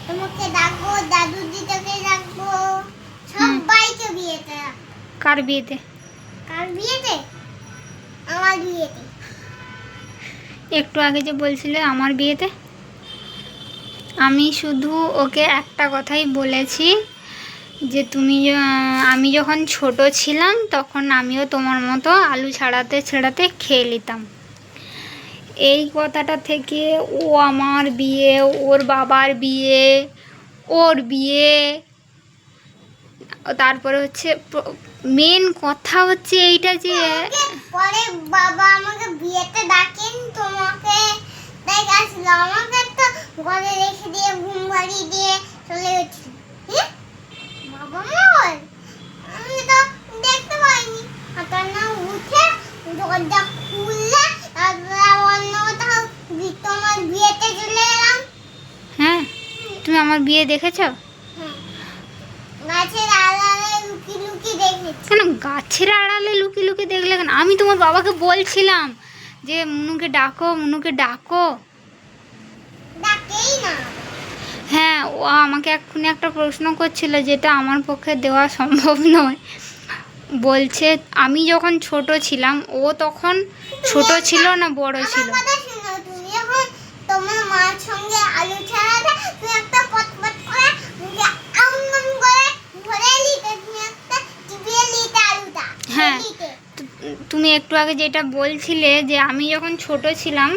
তোমাকে ডাকবো, দাদু দিদাকে ডাকবো, সবাইকে বিয়েতে। কার বিয়েতে? কার বিয়েতে? আমার বিয়েতে। একটু আগে যে বলছিলে আমার বিয়েতে, আমি শুধু ওকে একটা কথাই বলেছি যে আমি যখন ছোট ছিলাম তখন আমিও তোমার মতো আলু ছাড়াতে ছাড়াতে খেয়ে নিতাম। এই কথাটা থেকে ও আমার বিয়ে, ওর বাবার বিয়ে, ওর বিয়ে, তারপরে হচ্ছে মেন কথা হচ্ছে এইটা যে পরে বাবা আমাকে বিয়েতে ডাকেন, তোমাকে দেখাছিল, আমাকে তো ঘরে রেখে দিয়ে ঘুম পাড়িয়ে দিয়ে চলে গেছিল। বাবা মর, আমি তো দেখতে পাইনি। হাতার না উঠে দরজা খুললে তারপরে অন্য কোথাও তোমার বিয়েতে চলে এলাম। হ্যাঁ, তুমি আমার বিয়ে দেখেছো? গাছের আড়ালে লুকি লুকি দেখেছি। কেন গাছের আড়ালে লুকি লুকি দেখলে কেন? আমি তোমার বাবাকে বলছিলাম যে মুনুকে ডাকো, মুনুকে ডাকো। ডাকেই না। হ্যাঁ, ও আমাকে এক্ষুনি একটা প্রশ্ন করছিল যেটা আমার পক্ষে দেওয়া সম্ভব নয়। বলছে আমি যখন ছোট ছিলাম, ও তখন ছোট ছিল না বড় ছিল? আমার কথা শোনো, তুমি যখন তোমার মার সঙ্গে আলু ছাড়াতে, তুমি একটা পটপট করে মুখে আম করে ভরে নিতে, তুমি একটা চিবিয়ে নিতে আলুটা। হ্যাঁ, তুমি একটু আগে যেটা বলছিলে যে আমি যখন ছোট ছিলাম,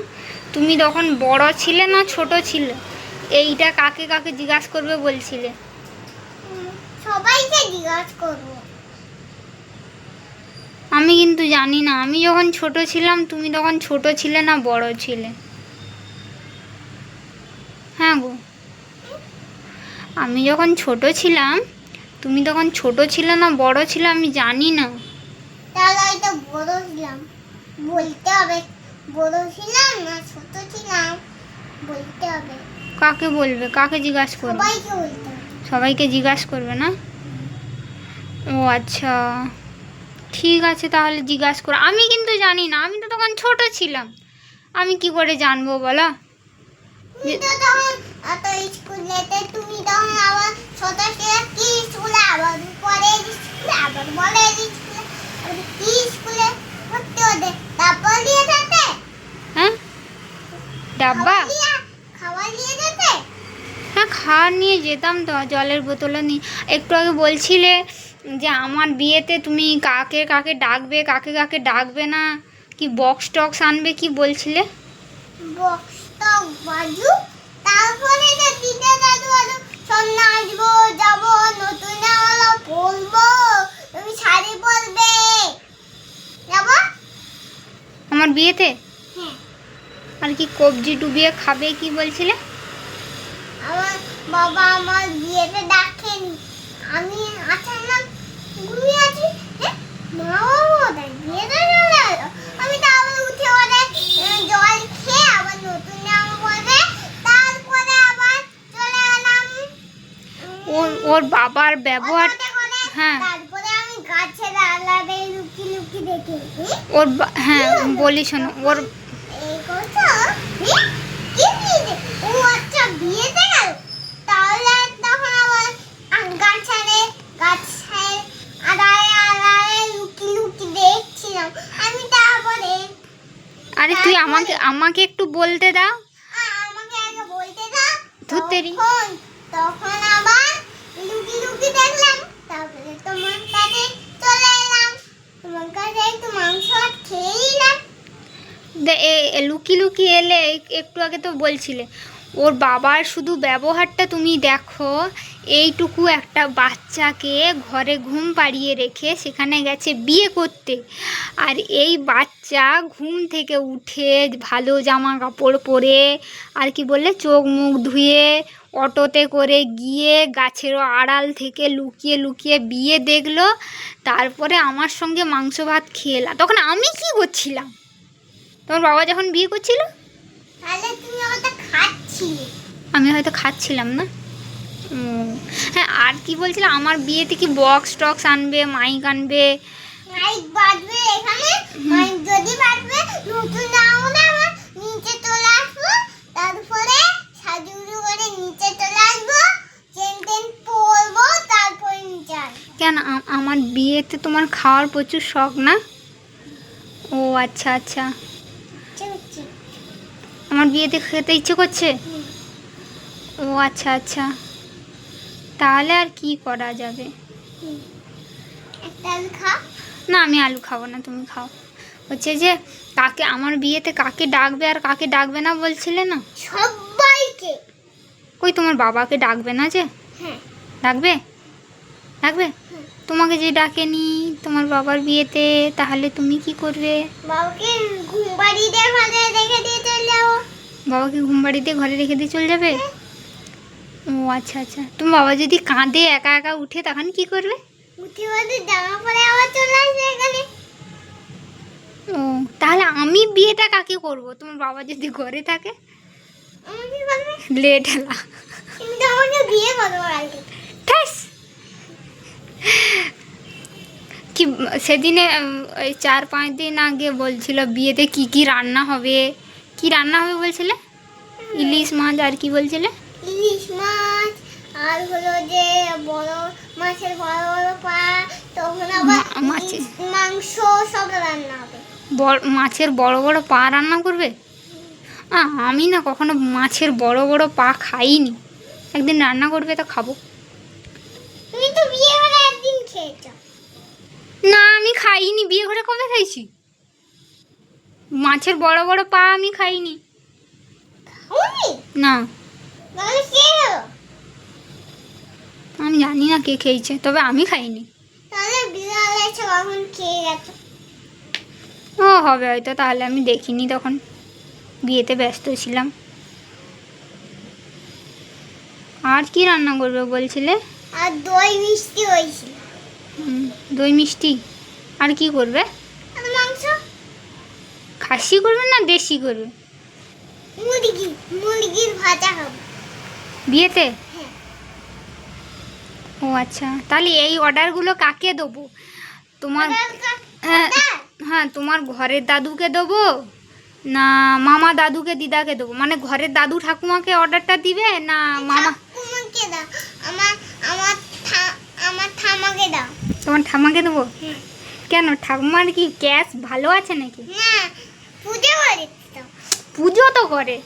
তুমি তখন বড় ছিলে না ছোট ছিলে, এইটা কাকে কাকে জিজ্ঞাসা করবে বলছিলে? সবাইকে জিজ্ঞাসা করবো। আমি কিন্তু জানি না আমি যখন ছোট ছিলাম তুমি তখন ছোট ছিলে না বড় ছিলে। হ্যাঁ গো, আমি যখন ছোট ছিলাম তুমি তখন ছোট ছিলে না বড় ছিলে আমি জানি না। তাহলে হয়তো বড় ছিলাম, বলতে হবে। বড় ছিলাম না ছোট ছিলাম বলতে হবে। কাকে বলবে? কাকে জিজ্ঞাসা করবে? সবাইকে বলতে হবে। সবাইকে জিজ্ঞাসা করবে না? ও আচ্ছা, ঠিক আছে, তাহলে জিজ্ঞাসা করো। আমি কিন্তু জানি না, আমি তো তখন ছোট ছিলাম, আমি কি করে জানবো বলো? তুমি তো তখন এত স্কুলেতে, তুমি তখন আবার ছোট ছিলে, কি স্কুলে, আবার পরে স্কুলে, আবার বলে স্কুলে, আবার কি স্কুলে ভর্তি হতে, তারপর নিয়ে যেতে। হ্যাঁ, ডাব্বা? খাবার নিয়ে যেতে। হ্যাঁ, খাওয়ার নিয়ে যেতাম তো, জলের বোতলও নিয়ে। একটু আগে বলছিলে যে আমার বিয়েতে তুমি কাকে কাকে ডাকবে, কাকে কাকে ডাকবে না, কি বক্স টক্স আনবে, কি বলছিলে? বক্স তো বাজু, তারপরে তো দিদা দাদু আরো সন্ধ্যা আসবো, যাবো, নতুন জামা পরবো, তুমি শাড়ি পরবে, যাবো। আমার বিয়েতে? হ্যাঁ, আর কি কবজি ডুবিয়ে খাবে কি বলছিলে? আমার বাবা আমার বিয়েতে ডাকেনি, আমি আচানক ঘুমিয়ে আছি। মা বাবা ওদের বিয়েতে চলে গেলো, আমি তো আবার উঠে ওদের জল খেয়ে আবার নতুন জামা পরবে, তারপরে আবার চলে এলাম। ওর বাবার ব্যবহার। অটোতে করে, হ্যাঁ, তারপরে আমি গাছের আড়ালে লুকি লুকি দেখেছি। হ্যাঁ বলি শোনো, ওর এই কথা কি বিয়েতে? ও আচ্ছা, বিয়েতে গেল। তাহলে তখন আবার গাছের আড়ালে লুকি লুকি দেখছিলাম আমি। তারপরে আরে তুই আমাকে একটু বলতে দাও। আমাকে আগে বলতে দাও। ধুত্তেরি। তখন আবার লুকি লুকি দেখলাম, তারপরে তোমার কাছে চলে এলাম, তোমার কাছে একটু মাংস খেয়ে নিলাম। লুকি লুকি এলে একটু আগে তো বলছিলে ওর বাবার শুধু ব্যবহারটা তুমি দেখো। এইটুকু একটা বাচ্চাকে ঘরে ঘুম পাড়িয়ে রেখে সেখানে গেছে বিয়ে করতে, আর এই বাচ্চা ঘুম থেকে উঠে ভালো জামা কাপড় পরে আর কি বললে চোখ মুখ ধুয়ে অটোতে করে গিয়ে গাছের আড়াল থেকে লুকিয়ে লুকিয়ে বিয়ে দেখলো, তারপরে আমার সঙ্গে মাংস ভাত খেলাম। তখন আমি কি করছিলাম? তোমার বাবা যখন বিয়ে করছিল তাহলে তুমি ওটা খাচ্ছিলে। আমি হয়তো খাচ্ছিলাম না। হ্যাঁ, আর কি বলছিলে আমার বিয়েতে কি বক্স টক্স আনবে, মাইক আনবে? মাইক বাজবে এখানে, মাইক যদি বাজবে নতুন জামা আমার নিচে চলে আসবো, তারপরে সাজুগুজু করে নিচে চলে আসবো, কেন আমার বিয়েতে তোমার খাওয়ার প্রচুর শখ না? ও আচ্ছা আচ্ছা, চুচি আমার বিয়েতে খেতে ইচ্ছে করছে। ও আচ্ছা আচ্ছা, তাহলে আর কি করা যাবে? একটা আলু খা। না আমি আলু খাবো না, তুমি খাও। হচ্ছে যে কাকে আমার বিয়েতে কাকে ডাকবে আর কাকে ডাকবে না বলছিলে না? সবাইকে। কই তোমার বাবাকে ডাকবে না যে? হ্যাঁ ডাকবে? ডাকবে? তোমাকে যে ডাকেনি তোমার বাবার বিয়েতে, তাহলে তুমি কি করবে? বাবাকে ঘুম পাড়িয়ে দিয়ে ঘরে রেখে দিয়ে চলে যাবো। বাবাকে ঘুম বাড়িতে ঘরে রেখে দিয়ে চলে যাবে? ও আচ্ছা আচ্ছা, তোমার বাবা যদি কাঁদে একা একা উঠে তখন কি করবে? উঠে বাদে জামা পরে আবার চলে আসবে এখানে। ও তাহলে আমি বিয়েটা কাকে করব তোমার বাবা যদি ঘরে থাকে? আমাকে কি করবে? লেট হেলা তুমি তো আমাকে বিয়ে করবো আগে। ঠাস। কি সেদিনে ওই 4-5 দিন আগে বলছিল বিয়েতে কি কি রান্না হবে, কি রান্না হবে বলছিলে? ইলিশ মাছ আর কি বলছিলে? ইলিশ মাছ আর হলো যে বড় মাছের বড় বড় পা, তখন আবার মাছের মাংস সব রান্না হবে। মাছের বড় বড় পা রান্না করবে? আমি না কখনো মাছের বড় বড় পা খাইনি, একদিন রান্না করবে তো খাবো। তুমি তো বিয়ে হলে একদিন খেয়েছো। না আমি খাইনি, বিয়ে ঘরে কবে খাইছি? মাছের বড় বড় পা আমি খাইনি। খাওনি? না তাহলে কে হলো? আমি জানি না কে খেয়েছে, তবে আমি খাইনি। তাহলে বিড়াল এসে কখন খেয়ে গেছো। ও হবে হয়তো, তাহলে আমি দেখিনি, তখন বিয়েতে ব্যস্ত ছিলাম। আর কি রান্না করবে বলছিলে? আর দই মিষ্টি হয়েছিল। দই মিষ্টি আর কি করবে? আর মাংস। খাসি করবে না দেশি করবে? মুরগির ভাজা খাবো বিয়েতে? হ্যাঁ। ও আচ্ছা, তাহলে এই অর্ডারগুলো কাকে দেবো? তোমার হ্যাঁ তোমার ঘরের দাদুকে দেবো না মামা দাদুকে দিদাকে দেবো? মানে ঘরের দাদু ঠাকুমাকে অর্ডারটা দিবে না মামা? ঠাকুমাকে দাও। আমার আমার আমার ঠামাকে দাও। তোমার ঠাম্মাকে দেবো? কেন ঠাকুমার কি ক্যাশ ভালো আছে নাকি? না পুজো করে দাও। পুজো তো করে।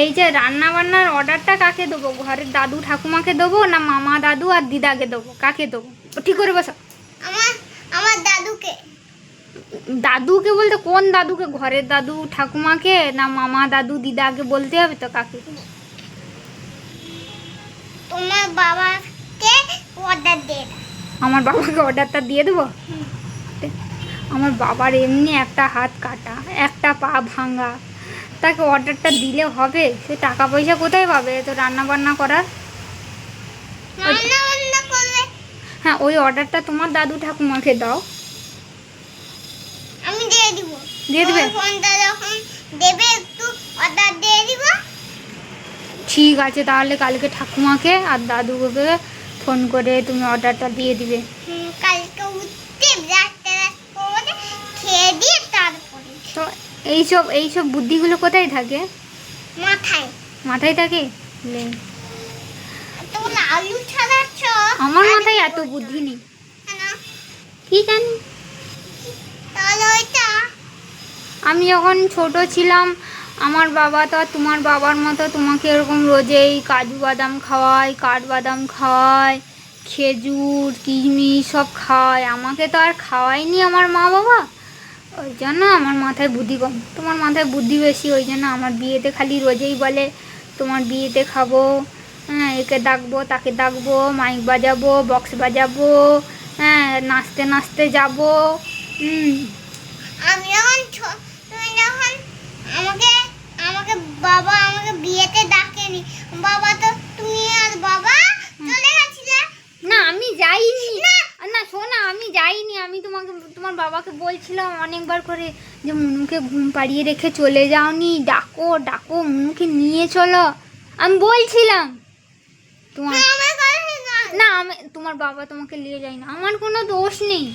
এই যে রান্না বান্নার অর্ডারটা কাকে দেবো? ঘরের দাদু ঠাকুমাকে দেবো না মামা দাদু আর দিদাকে দেবো? কাকে দেবো ঠিক করে বসো। আমার আমার দাদুকে। দাদুকে বলতে কোন দাদুকে? ঘরের দাদু ঠাকুমাকে না মামা দাদু দিদাকে বলতে হবে তো কাকে? তোমার বাবাকে অর্ডার দিয়ে দাও। আমার বাবাকে অর্ডারটা দিয়ে দেবো? আমার বাবার এমনি একটা হাত কাটা, একটা পা ভাঙা, তাকে অর্ডারটা দিলে হবে? সে টাকা পয়সা কোথায় পাবে তো রান্না বান্না করার? রান্না বান্না করবে। হ্যাঁ ওই অর্ডারটা তোমার দাদু ঠাকুমাকে দাও। আমি দিয়ে দিব। দিয়ে দেবে? ফোনটা যখন দেবে একটু অর্ডার দিয়ে দিব। ঠিক আছে, তাহলে কালকে ঠাকুমাকে আর দাদুকে ফোন করে তুমি অর্ডারটা দিয়ে দিবে। কালকে উঠতে রাস্তা করে খেয়ে দিয়ে তারপরে তো এইসব বুদ্ধিগুলো কোথায় থাকে? মাথায়। মাথায় থাকে? তোমরা আলু ছাড়াচ্ছ। আমার মাথায় এত বুদ্ধি নেই, কেন? কি জানি। তাহলে ওইটা আমি যখন ছোট ছিলাম আমার বাবা তো আর তোমার বাবার মতো তোমাকে এরকম রোজেই কাজু বাদাম খাওয়ায়, কাঠবাদাম খাওয়ায়, খেজুর কিশমিশ সব খাওয়ায়, আমাকে তো আর খাওয়ায়নি আমার মা বাবা। ওই জন্য আমার মাথায় বুদ্ধি কম, তোমার মাথায় বুদ্ধি বেশি। ওই জন্য আমার বিয়েতে খালি রোজেই বলে তোমার বিয়েতে খাবো, হ্যাঁ একে ডাকবো তাকে ডাকবো, মাইক বাজাবো বক্স বাজাবো, হ্যাঁ নাচতে নাচতে যাবো। আমি যখন তুমি যখন আমাকে আমাকে বাবা আমাকে বিয়েতে ডাকেনি। বাবা তো তুমি আর বাবা চলে গেছিলে। না আমি যাইনি, না শোনা আমি যাইনি। আমি তোমার বাবাকে বলছিলাম অনেকবার করে যে মুনুকে ঘুম পাড়িয়ে রেখে চলে যাওনি, ডাকো ডাকো মুনুকে নিয়ে চলো, আমি বলছিলাম। তোমার না আমি তোমার বাবা তোমাকে নিয়ে যায় না, আমার কোনো দোষ নেই।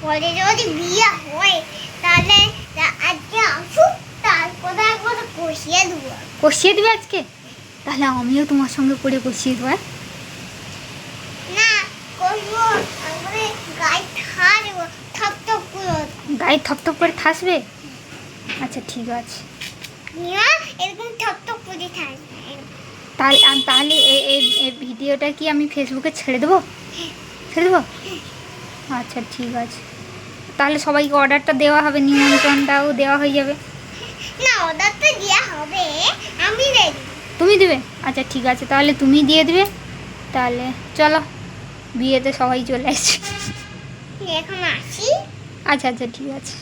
পরে যদি বিয়ে হয় তাহলে আজকে আসুক, তারপরে একবার কষিয়ে দেবো। কষিয়ে দেবে আজকে? তাহলে আমিও তোমার সঙ্গে করে কষিয়ে দেবো। করবো তারপরে গায়ে ঠাসবো থপ থপ করে গায়ে থপথপ করে ঠাসবে? আচ্ছা ঠিক আছে। নিয়ে এরকম থপ থপ করে ঠাসবে। তাহলে এই ভিডিওটা কি আমি ফেসবুকে ছেড়ে দেবো? ছেড়ে দেবো? আচ্ছা ঠিক আছে। তাহলে সবাইকে অর্ডারটা দেওয়া হবে, নিমন্ত্রণটাও দেওয়া হয়ে যাবে। না অর্ডার তো দেওয়া হবে, আমি রেডি। তুমি দেবে? আচ্ছা ঠিক আছে, তাহলে তুমি দিয়ে দেবে। তাহলে চলো, বিয়েতে সবাই চলে আসছে। এখন আসি। আচ্ছা আচ্ছা ঠিক আছে।